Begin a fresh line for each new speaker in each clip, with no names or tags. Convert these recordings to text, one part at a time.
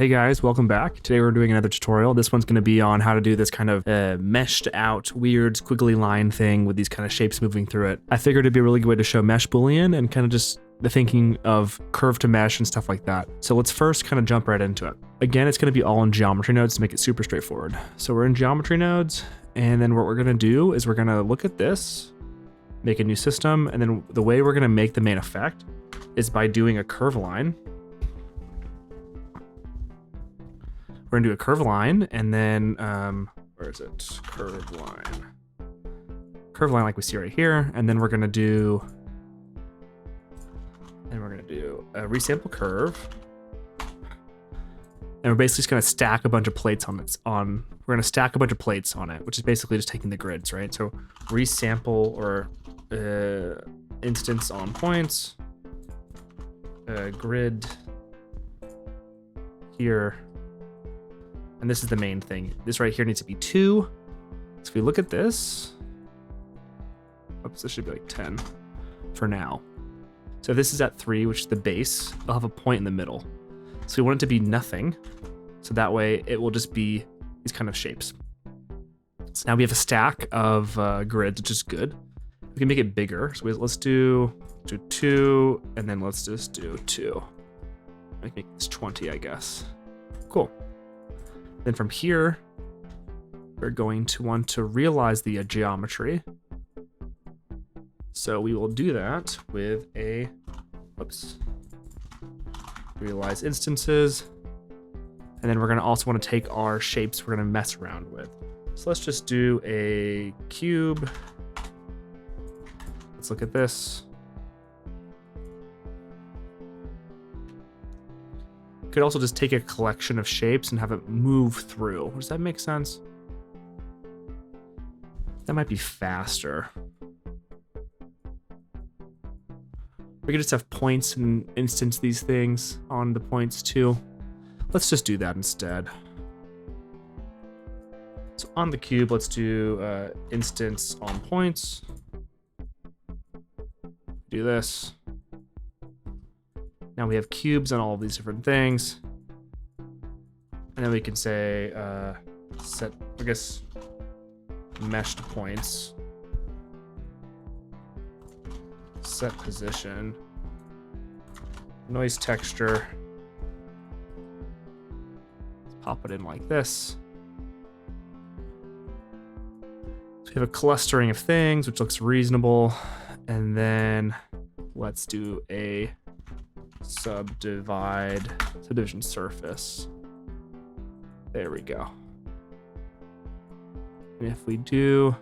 Hey guys, welcome back. Today we're doing another tutorial. This one's going to be on how to do this kind of meshed out weird squiggly line thing with these kind of shapes moving through it. I figured it'd be a really good way to show mesh boolean and kind of just the thinking of curve to mesh and stuff like that. So let's first kind of jump right into it. Again, it's going to be all in geometry nodes to make it super straightforward. So we're in geometry nodes, and then what we're going to do is we're going to look at this, make a new system, and then the way we're going to make the main effect is by doing a curve line. We're gonna do a curve line, and then, where is it? Curve line. Curve line like we see right here, and then we're gonna do a resample curve. And we're basically just gonna stack a bunch of plates on it. We're gonna stack a bunch of plates on it, which is basically just taking the grids, right? So resample or instance on points, grid here. And this is the main thing. This right here needs to be 2. So if we look at this, oops, this should be like 10 for now. So if this is at 3, which is the base, I'll have a point in the middle. So we want it to be nothing. So that way it will just be these kind of shapes. So now we have a stack of grids, which is good. We can make it bigger. So let's do 2, and then let's just do 2. Make this 20, I guess. Cool. Then from here, we're going to want to realize the geometry. So we will do that with a, realize instances. And then we're gonna also want to take our shapes we're gonna mess around with. So let's just do a cube. Let's look at this. Could also just take a collection of shapes and have it move through. Does that make sense? That might be faster. We could just have points and instance these things on the points too. Let's just do that instead. So on the cube, let's do instance on points. Do this. Now we have cubes on all of these different things. And then we can say set, I guess, meshed points. Set position. Noise texture. Let's pop it in like this. So we have a clustering of things, which looks reasonable. And then let's do a subdivision surface. There we go. And if we do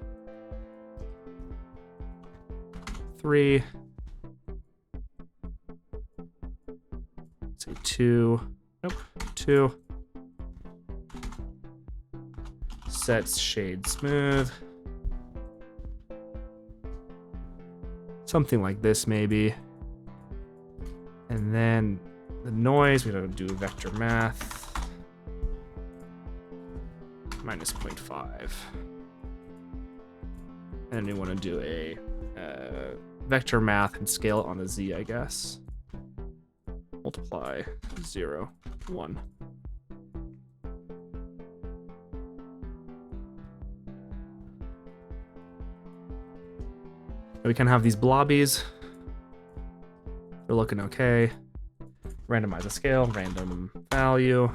3, say 2, nope, 2, set shade smooth, something like this maybe. And then the noise, we don't do vector math, minus 0.5. And we want to do a vector math and scale it on a z, I guess. Multiply 0, 1. And we can have these blobbies. They're looking okay. Randomize a scale, random value.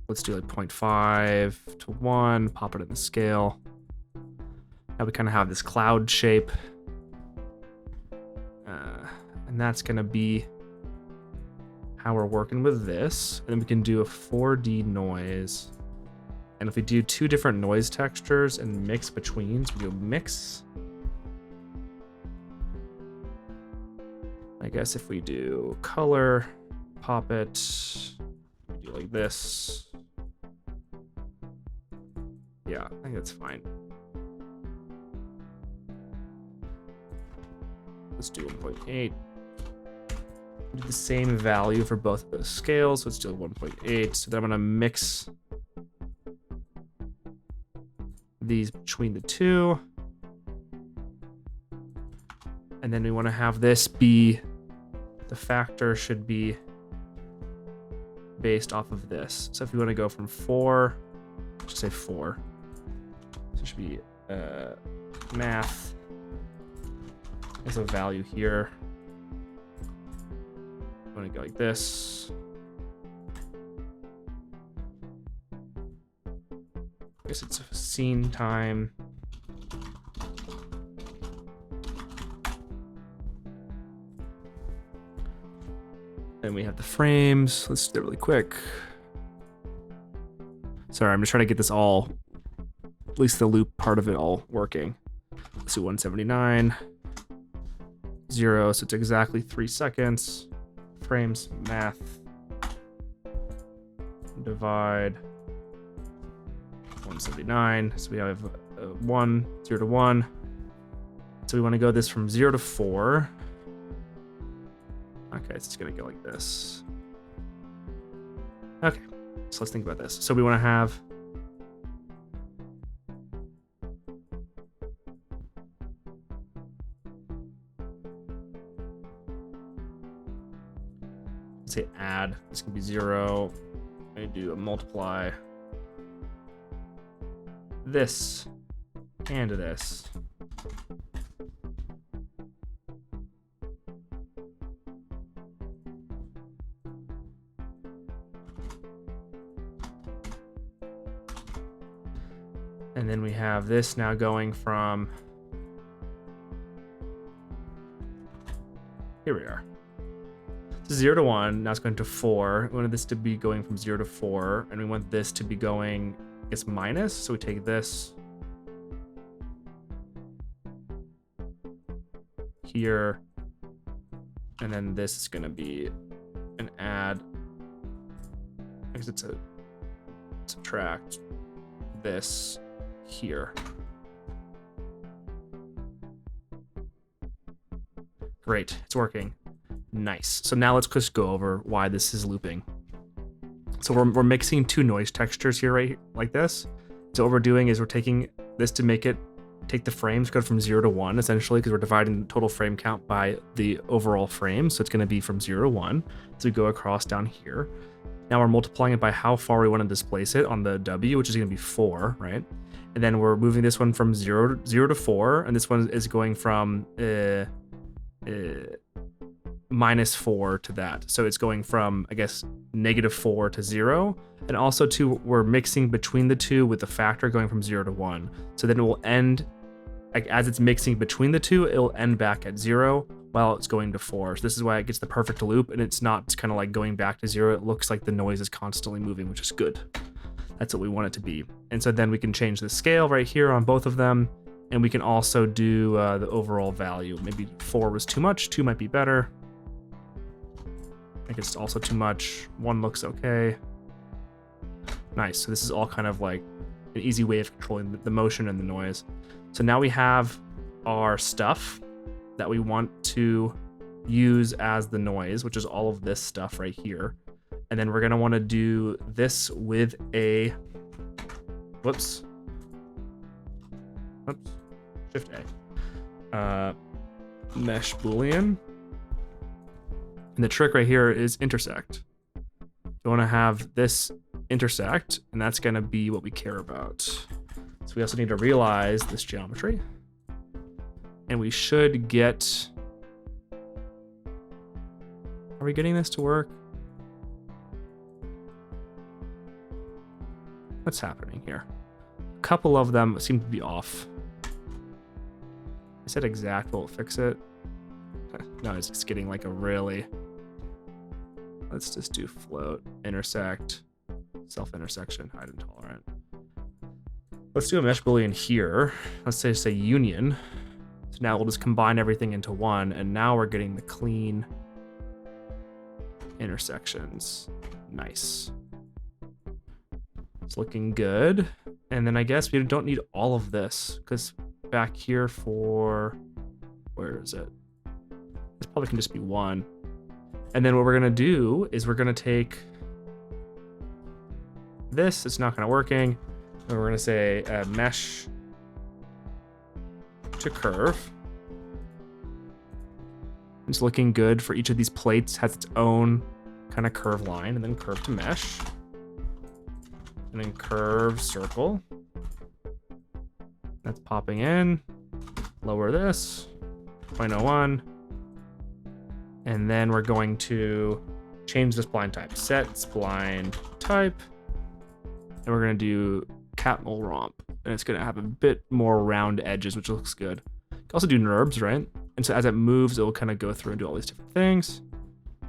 Let's do like 0.5 to 1, pop it in the scale. Now we kind of have this cloud shape. And that's gonna be how we're working with this. And then we can do a 4D noise. And if we do 2 different noise textures and mix between, so we do mix. I guess if we do color, pop it, we do like this. Yeah, I think that's fine. Let's do 1.8. Do the same value for both of those scales. Let's do 1.8. So then I'm gonna mix these between the 2. And then we want to have this be, the factor should be based off of this. So if we want to go from 4, just say 4. So it should be math is a value here. I'm going to go like this. I guess it's scene time. Then we have the frames. Let's do it really quick. Sorry, I'm just trying to get this all, at least the loop part of it all working. Let's do 179, 0, so it's exactly 3 seconds. Frames, math, divide 179. So we have 1, 0 to 1. So we want to go this from 0 to 4. Okay, so it's going to go like this. Okay, so let's think about this. So we want to have say add. This can be 0. I'm going to do a multiply this and this. And then we have this now going from, here we are. So 0 to 1, now it's going to 4. We wanted this to be going from 0 to 4, and we want this to be going, I guess, minus. So we take this here, and then this is going to be an add. I guess it's a subtract this here. Great, it's working. Nice. So now let's just go over why this is looping. So we're mixing 2 noise textures here, right? Like this. So what we're doing is we're taking this to make it take the frames, go from 0 to 1, essentially, because we're dividing the total frame count by the overall frame. So it's going to be from 0 to 1. So we go across down here. Now we're multiplying it by how far we want to displace it on the W, which is going to be 4, right? And then we're moving this one from 0 to 4, and this one is going from minus 4 to that. So it's going from, I guess, -4 to 0. And also, too, we're mixing between the two with the factor going from 0 to 1. So then it will end, like, as it's mixing between the two, it will end back at 0 while it's going to 4. So this is why it gets the perfect loop, and it's not kind of like going back to 0. It looks like the noise is constantly moving, which is good. That's what we want it to be. And so then we can change the scale right here on both of them, and we can also do the overall value. Maybe 4 was too much, 2 might be better. I think it's also too much. 1 looks okay. Nice. So this is all kind of like an easy way of controlling the motion and the noise. So now we have our stuff that we want to use as the noise, which is all of this stuff right here. And then we're going to want to do this with a, Shift A, mesh Boolean. And the trick right here is intersect. You want to have this intersect, and that's going to be what we care about. So we also need to realize this geometry. And we should get, are we getting this to work? What's happening here? A couple of them seem to be off. I said exact will fix it. No, it's just getting like a really, let's just do float, intersect, self-intersection, hide intolerant. Let's do a mesh Boolean here. Let's say union. So now we'll just combine everything into one, and now we're getting the clean intersections. Nice. It's looking good. And then I guess we don't need all of this, because back here for, where is it? This probably can just be 1. And then what we're gonna do is we're gonna take this, it's not gonna working, and we're gonna say mesh to curve. It's looking good for each of these plates, has its own kind of curve line, and then curve to mesh, and then curve circle. That's popping in. Lower this, 0.01. And then we're going to change the spline type. Set spline type. And we're going to do catmull romp. And it's going to have a bit more round edges, which looks good. You can also do NURBs, right? And so as it moves, it will kind of go through and do all these different things.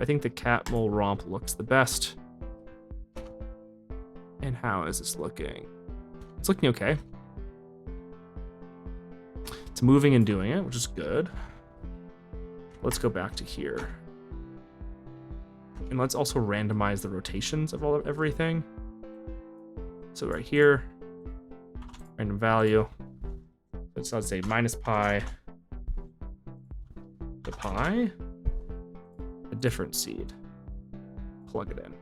I think the catmull romp looks the best. And how is this looking? It's looking okay. It's moving and doing it, which is good. Let's go back to here. And let's also randomize the rotations of everything. So right here, random value. Let's say minus pi to pi, a different seed. Plug it in.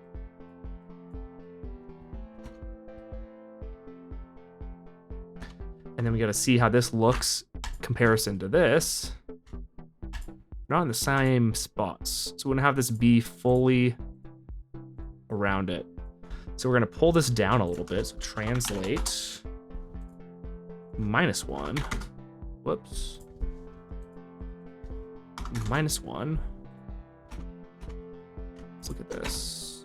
And then we got to see how this looks comparison to this. Not in the same spots. So we're gonna have this be fully around it. So we're gonna pull this down a little bit. So translate -1. Whoops. -1. Let's look at this.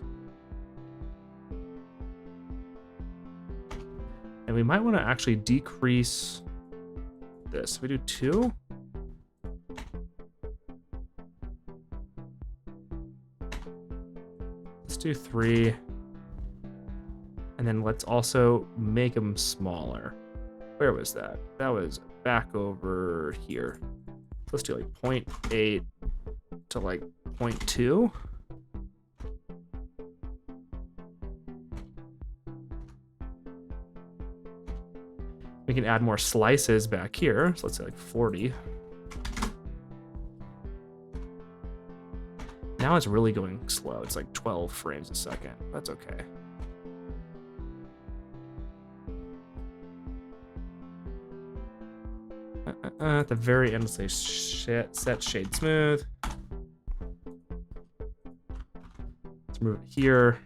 And we might want to actually decrease this. If we do 2. Let's do 3. And then let's also make them smaller. Where was that? That was back over here. Let's do like 0.8 to like 0.2. We can add more slices back here. So let's say like 40. Now it's really going slow. It's like 12 frames a second. That's okay. At the very end, let's say set shade smooth. Let's move it here.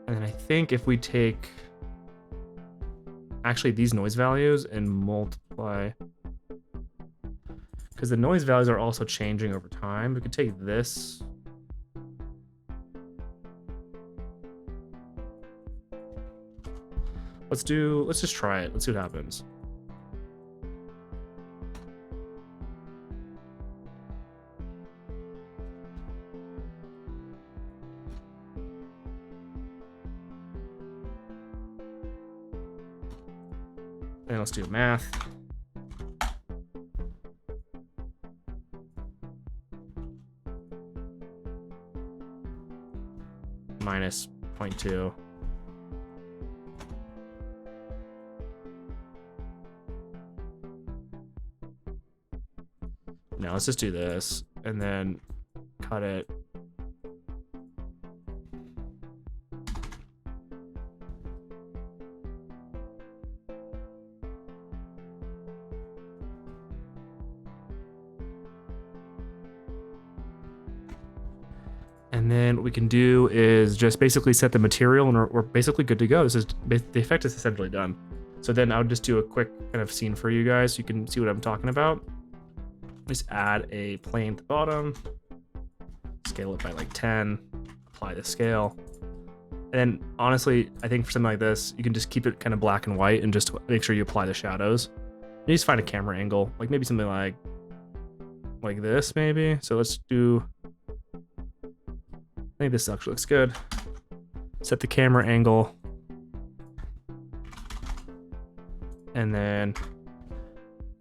And then I think if we take actually these noise values and multiply, because the noise values are also changing over time, we could take this. Let's just try it. Let's see what happens. And let's do math. Minus 0.2. Now let's just do this and then cut it. And then what we can do is just basically set the material and we're basically good to go. The effect is essentially done. So then I'll just do a quick kind of scene for you guys so you can see what I'm talking about. Just add a plane at the bottom, scale it by like 10, apply the scale. And then honestly, I think for something like this, you can just keep it kind of black and white and just make sure you apply the shadows. You just find a camera angle, like maybe something like this maybe. So let's do, I think this actually looks good. Set the camera angle. And then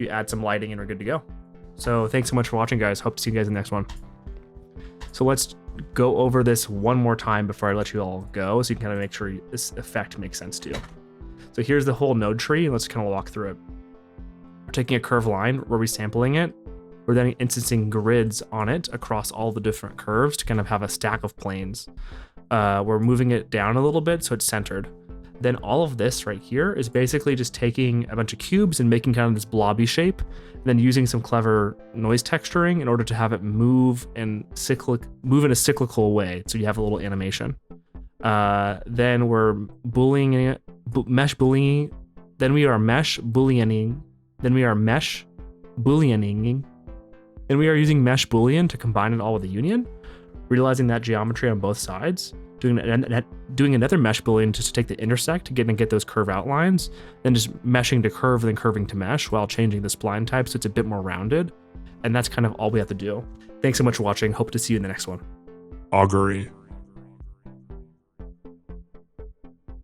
you add some lighting and we're good to go. So thanks so much for watching, guys. Hope to see you guys in the next one. So let's go over this one more time before I let you all go, so you can kind of make sure this effect makes sense to you. So here's the whole node tree. Let's kind of walk through it. We're taking a curve line, we're resampling it. We're then instancing grids on it across all the different curves to kind of have a stack of planes. We're moving it down a little bit so it's centered. then all of this right here is basically just taking a bunch of cubes and making kind of this blobby shape, and then using some clever noise texturing in order to have it move in a cyclical way, so you have a little animation. Then we're mesh booleaning. Then we are mesh booleaning. Then we are mesh booleaning. And we are using mesh boolean to combine it all with a union, realizing that geometry on both sides, doing another mesh boolean just to take the intersect to get those curve outlines, then just meshing to curve, then curving to mesh while changing the spline type so it's a bit more rounded. And that's kind of all we have to do. Thanks so much for watching. Hope to see you in the next one.
Augury.